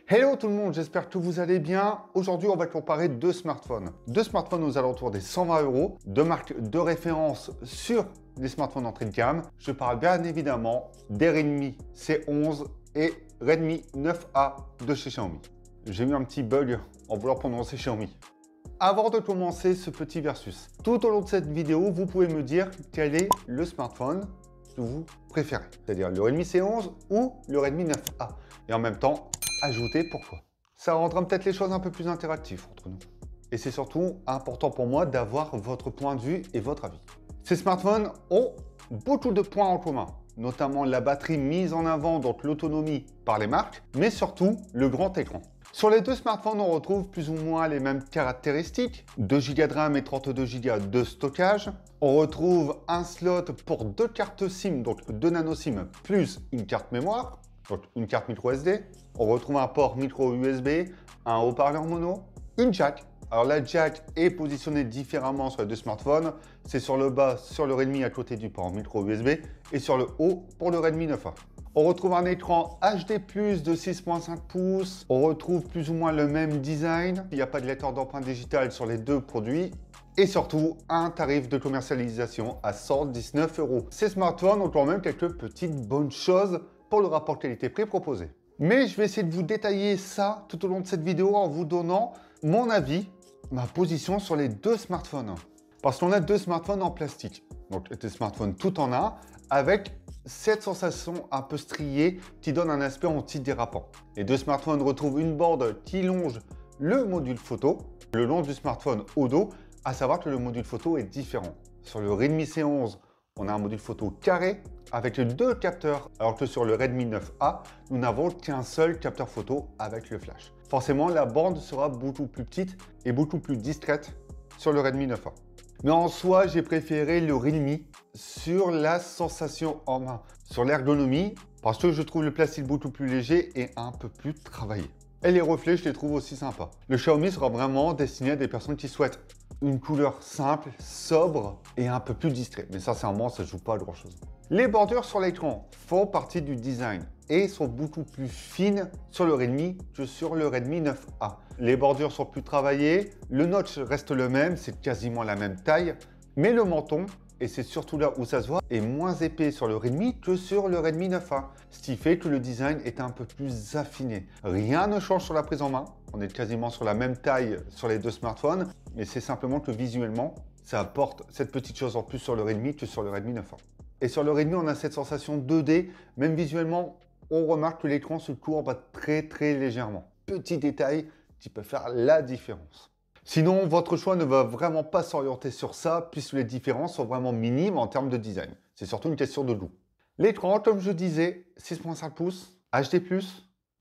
Hello tout le monde, j'espère que vous allez bien. Aujourd'hui, on va comparer deux smartphones. Deux smartphones aux alentours des 120 €, deux marques de référence sur les smartphones entrée de gamme. Je parle bien évidemment des Redmi C11 et Redmi 9A de chez Xiaomi. J'ai eu un petit bug en voulant prononcer Xiaomi. Avant de commencer ce petit versus, tout au long de cette vidéo, vous pouvez me dire quel est le smartphone que vous préférez, c'est-à-dire le Redmi C11 ou le Redmi 9A. Et en même temps, ajouter pourquoi. Ça rendra peut-être les choses un peu plus interactives entre nous. Et c'est surtout important pour moi d'avoir votre point de vue et votre avis. Ces smartphones ont beaucoup de points en commun, notamment la batterie mise en avant, donc l'autonomie par les marques, mais surtout le grand écran. Sur les deux smartphones, on retrouve plus ou moins les mêmes caractéristiques, 2 Go de RAM et 32 Go de stockage. On retrouve un slot pour deux cartes SIM, donc 2 nano SIM plus une carte mémoire, donc une carte micro SD. On retrouve un port micro USB, un haut-parleur mono, une jack. Alors la jack est positionnée différemment sur les deux smartphones. C'est sur le bas, sur le Redmi à côté du port micro USB et sur le haut pour le Redmi 9A. On retrouve un écran HD+, de 6.5 pouces. On retrouve plus ou moins le même design. Il n'y a pas de lecteur d'empreinte digitale sur les deux produits. Et surtout, un tarif de commercialisation à 119 €. Ces smartphones ont quand même quelques petites bonnes choses pour le rapport qualité-prix proposé. Mais je vais essayer de vous détailler ça tout au long de cette vidéo en vous donnant mon avis, ma position sur les deux smartphones. Parce qu'on a deux smartphones en plastique. Donc des smartphones tout en un avec cette sensation un peu striée qui donne un aspect anti-dérapant. Les deux smartphones retrouvent une borne qui longe le module photo le long du smartphone au dos, à savoir que le module photo est différent. Sur le Redmi C11, on a un module photo carré avec deux capteurs, alors que sur le Redmi 9A, nous n'avons qu'un seul capteur photo avec le flash. Forcément, la borne sera beaucoup plus petite et beaucoup plus discrète sur le Redmi 9A. Mais en soi, j'ai préféré le Redmi sur la sensation en main, sur l'ergonomie, parce que je trouve le plastique beaucoup plus léger et un peu plus travaillé. Et les reflets, je les trouve aussi sympas. Le Xiaomi sera vraiment destiné à des personnes qui souhaitent une couleur simple, sobre et un peu plus distrait. Mais ça, sincèrement, ça ne joue pas à grand-chose. Les bordures sur l'écran font partie du design et sont beaucoup plus fines sur le Redmi que sur le Redmi 9A. Les bordures sont plus travaillées, le notch reste le même, c'est quasiment la même taille, mais le menton, et c'est surtout là où ça se voit, est moins épais sur le Redmi que sur le Redmi 9A, ce qui fait que le design est un peu plus affiné. Rien ne change sur la prise en main, on est quasiment sur la même taille sur les deux smartphones, mais c'est simplement que visuellement, ça apporte cette petite chose en plus sur le Redmi que sur le Redmi 9A. Et sur le Redmi, on a cette sensation 2D, même visuellement, on remarque que l'écran se courbe très légèrement. Petit détail qui peut faire la différence. Sinon, votre choix ne va vraiment pas s'orienter sur ça, puisque les différences sont vraiment minimes en termes de design. C'est surtout une question de goût. L'écran, comme je disais, 6.5 pouces, HD+,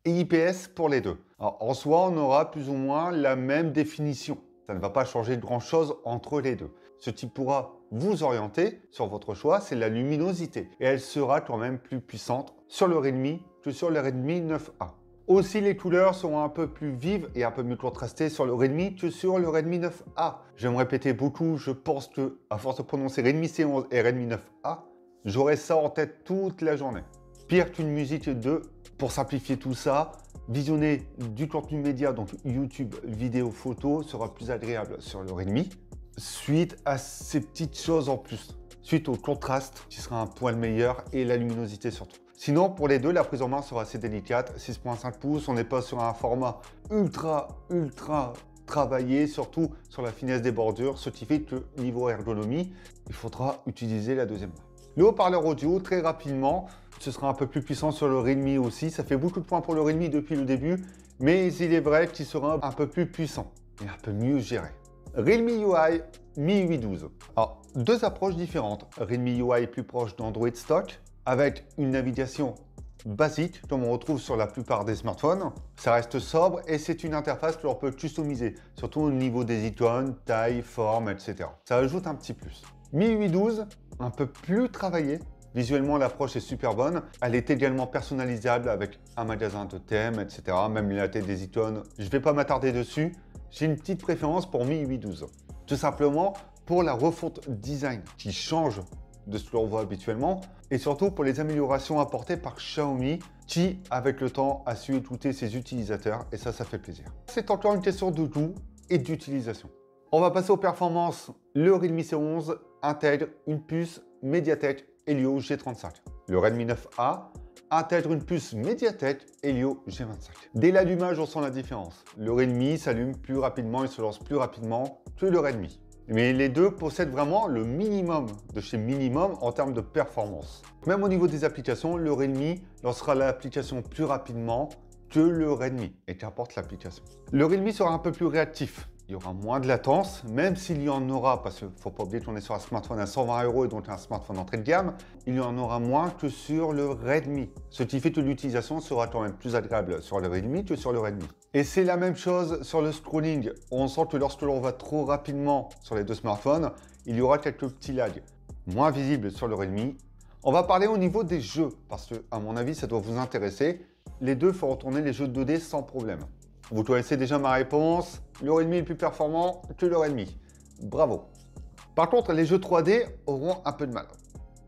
et IPS pour les deux. Alors, en soi, on aura plus ou moins la même définition. Ça ne va pas changer grand-chose entre les deux. Ce qui pourra vous orienter sur votre choix, c'est la luminosité. Et elle sera quand même plus puissante sur le Redmi que sur le Redmi 9A. Aussi, les couleurs seront un peu plus vives et un peu mieux contrastées sur le Redmi que sur le Redmi 9A. Je vais me répéter beaucoup, je pense que à force de prononcer Redmi C11 et Redmi 9A, j'aurai ça en tête toute la journée. Pire qu'une musique 2, pour simplifier tout ça, visionner du contenu média, donc YouTube, vidéo, photo, sera plus agréable sur le Redmi, suite à ces petites choses en plus, suite au contraste qui sera un poil meilleur et la luminosité surtout. Sinon, pour les deux, la prise en main sera assez délicate, 6.5 pouces, on n'est pas sur un format ultra travaillé, surtout sur la finesse des bordures, ce qui fait que niveau ergonomie, il faudra utiliser la deuxième main. Le haut-parleur audio, très rapidement, ce sera un peu plus puissant sur le Redmi aussi. Ça fait beaucoup de points pour le Redmi depuis le début, mais il est vrai qu'il sera un peu plus puissant et un peu mieux géré. Realme UI MIUI 12. Alors, deux approches différentes. Realme UI plus proche d'Android stock, avec une navigation basique, comme on retrouve sur la plupart des smartphones. Ça reste sobre et c'est une interface que l'on peut customiser, surtout au niveau des icônes, taille, forme, etc. Ça ajoute un petit plus. MIUI 12, un peu plus travaillé. Visuellement, l'approche est super bonne. Elle est également personnalisable avec un magasin de thèmes, etc. Même la tête des icônes. Je ne vais pas m'attarder dessus. J'ai une petite préférence pour MIUI 12. Tout simplement pour la refonte design qui change de ce que l'on voit habituellement et surtout pour les améliorations apportées par Xiaomi qui, avec le temps, a su écouter ses utilisateurs et ça fait plaisir. C'est encore une question de goût et d'utilisation. On va passer aux performances. Le Realme C11 intègre une puce Mediatek Helio G35. Le Redmi 9A intègre une puce Mediatek Helio G25. Dès l'allumage, on sent la différence. Le Realme s'allume plus rapidement et se lance plus rapidement que le Redmi. Mais les deux possèdent vraiment le minimum de chez minimum en termes de performance. Même au niveau des applications, le Realme lancera l'application plus rapidement que le Redmi, et qu'importe l'application. Le Realme sera un peu plus réactif. Il y aura moins de latence, même s'il y en aura, parce qu'il ne faut pas oublier qu'on est sur un smartphone à 120 € et donc un smartphone d'entrée de gamme, il y en aura moins que sur le Redmi. Ce qui fait que l'utilisation sera quand même plus agréable sur le Realme que sur le Redmi. Et c'est la même chose sur le scrolling. On sent que lorsque l'on va trop rapidement sur les deux smartphones, il y aura quelques petits lags moins visibles sur le Redmi. On va parler au niveau des jeux, parce que à mon avis, ça doit vous intéresser. Les deux feront tourner les jeux 2D sans problème. Vous connaissez déjà ma réponse, le Redmi est plus performant que le Redmi. Bravo. Par contre, les jeux 3D auront un peu de mal.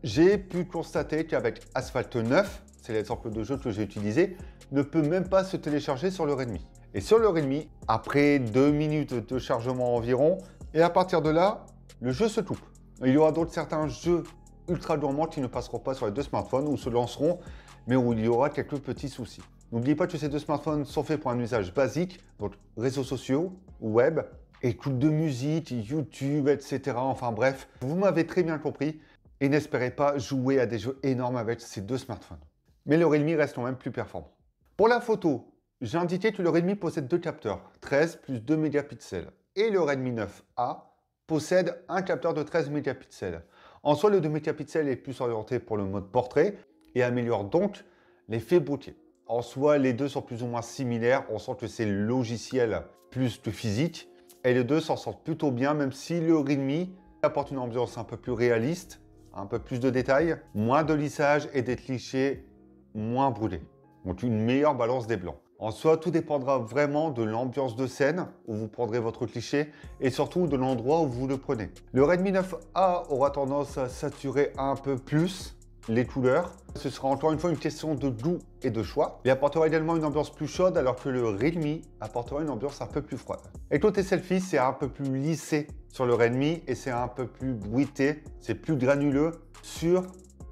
J'ai pu constater qu'avec Asphalt 9, c'est l'exemple de jeu que j'ai utilisé, ne peut même pas se télécharger sur le Redmi. Et sur le Redmi, après 2 minutes de chargement environ, et à partir de là, le jeu se coupe. Il y aura donc certains jeux ultra gourmands qui ne passeront pas sur les deux smartphones ou se lanceront, mais où il y aura quelques petits soucis. N'oubliez pas que ces deux smartphones sont faits pour un usage basique, donc réseaux sociaux, web, écoute de musique, YouTube, etc. Enfin bref, vous m'avez très bien compris et n'espérez pas jouer à des jeux énormes avec ces deux smartphones. Mais le Realme reste quand même plus performant. Pour la photo, j'ai indiqué que le Realme possède deux capteurs, 13 plus 2 mégapixels. Et le Redmi 9A possède un capteur de 13 mégapixels. En soi, le 2 mégapixels est plus orienté pour le mode portrait et améliore donc l'effet bokeh. En soi, les deux sont plus ou moins similaires. On sent que c'est logiciel plus que physique. Et les deux s'en sortent plutôt bien, même si le Realme apporte une ambiance un peu plus réaliste, un peu plus de détails, moins de lissage et des clichés moins brûlés. Donc une meilleure balance des blancs. En soi, tout dépendra vraiment de l'ambiance de scène où vous prendrez votre cliché et surtout de l'endroit où vous le prenez. Le Redmi 9A aura tendance à saturer un peu plus les couleurs. Ce sera encore une fois une question de goût et de choix. Il apportera également une ambiance plus chaude alors que le Realme apportera une ambiance un peu plus froide. Et côté selfie, c'est un peu plus lissé sur le Redmi et c'est un peu plus bruité, c'est plus granuleux sur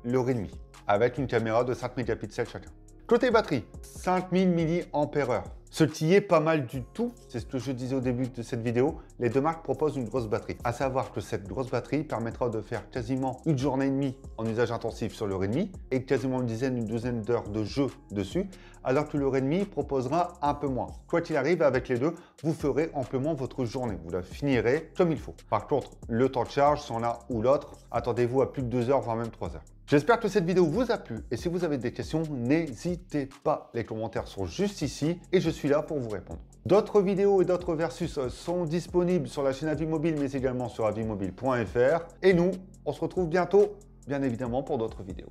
le Realme avec une caméra de 5 mégapixels chacun. Côté batterie, 5000 mAh. Ce qui est pas mal du tout, c'est ce que je disais au début de cette vidéo, les deux marques proposent une grosse batterie. À savoir que cette grosse batterie permettra de faire quasiment une journée et demie en usage intensif sur le Redmi et quasiment une douzaine d'heures de jeu dessus, alors que le Redmi proposera un peu moins. Quoi qu'il arrive, avec les deux, vous ferez amplement votre journée. Vous la finirez comme il faut. Par contre, le temps de charge, sans l'un ou l'autre, attendez-vous à plus de 2 heures, voire même 3 heures. J'espère que cette vidéo vous a plu et si vous avez des questions, n'hésitez pas. Les commentaires sont juste ici et je suis là pour vous répondre. D'autres vidéos et d'autres versus sont disponibles sur la chaîne Avis Mobile mais également sur avimobile.fr. Et nous, on se retrouve bientôt, bien évidemment, pour d'autres vidéos.